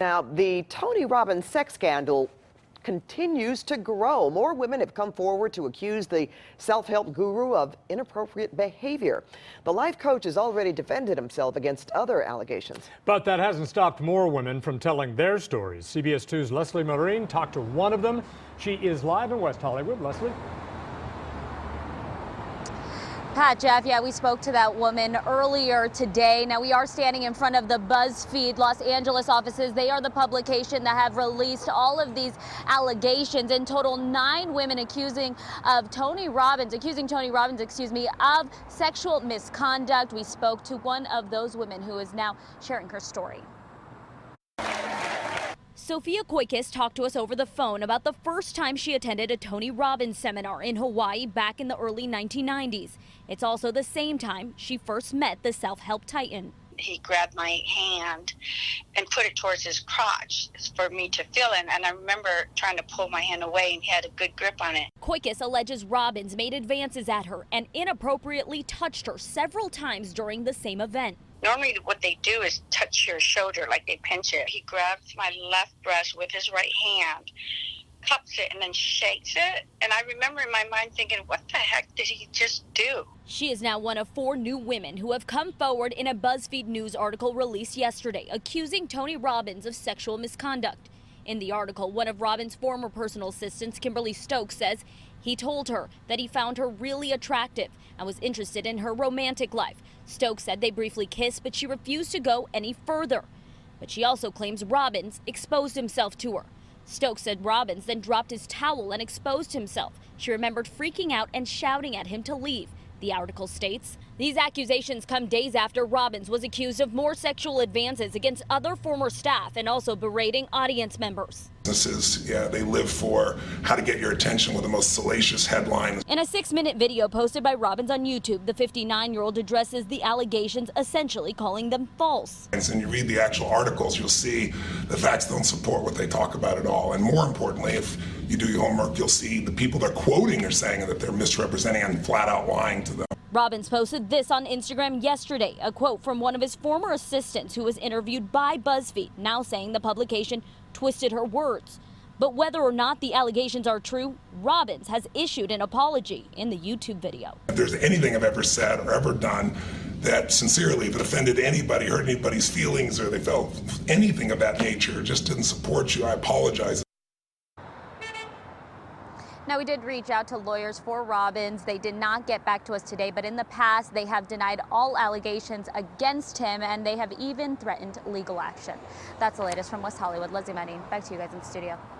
Now, the Tony Robbins sex scandal continues to grow. More women have come forward to accuse the self-help guru of inappropriate behavior. The life coach has already defended himself against other allegations. But that hasn't stopped more women from telling their stories. CBS 2's Lesley Marin talked to one of them. She is live in West Hollywood. Lesley? Pat, Jeff, yeah, we spoke to that woman earlier today. Now, we are standing in front of the BuzzFeed Los Angeles offices. They are the publication that have released all of these allegations. In total, 9 women accusing Tony Robbins, of sexual misconduct. We spoke to one of those women who is now sharing her story. Sophiah Koikas talked to us over the phone about the first time she attended a Tony Robbins seminar in Hawaii back in the early 1990s. It's also the same time she first met the self-help titan. He grabbed my hand and put it towards his crotch for me to feel it. And I remember trying to pull my hand away, and he had a good grip on it. Koikas alleges Robbins made advances at her and inappropriately touched her several times during the same event. Normally what they do is touch your shoulder, like they pinch it. He grabs my left breast with his right hand, cups it, and then shakes it. And I remember in my mind thinking, what the heck did he just do? She is now one of 4 new women who have come forward in a BuzzFeed News article released yesterday, accusing Tony Robbins of sexual misconduct. In the article, one of Robbins' former personal assistants, Kimberly Stokes, says he told her that he found her really attractive and was interested in her romantic life. Stokes said they briefly kissed, but she refused to go any further. But she also claims Robbins exposed himself to her. Stokes said Robbins then dropped his towel and exposed himself. She remembered freaking out and shouting at him to leave. The article states, these accusations come days after Robbins was accused of more sexual advances against other former staff and also berating audience members. They live for how to get your attention with the most salacious headlines. In a 6-minute video posted by Robbins on YouTube, the 59-year-old addresses the allegations, essentially calling them false. And you read the actual articles, you'll see the facts don't support what they talk about at all. And more importantly, if you do your homework, you'll see the people they're quoting are saying that they're misrepresenting and flat out lying to them. Robbins posted this on Instagram yesterday, a quote from one of his former assistants who was interviewed by BuzzFeed, now saying the publication twisted her words. But whether or not the allegations are true, Robbins has issued an apology in the YouTube video. If there's anything I've ever said or ever done that sincerely, if it offended anybody, hurt anybody's feelings, or they felt anything of that nature, just didn't support you, I apologize. Now, we did reach out to lawyers for Robbins. They did not get back to us today, but in the past, they have denied all allegations against him, and they have even threatened legal action. That's the latest from West Hollywood. Lesley Marin, back to you guys in the studio.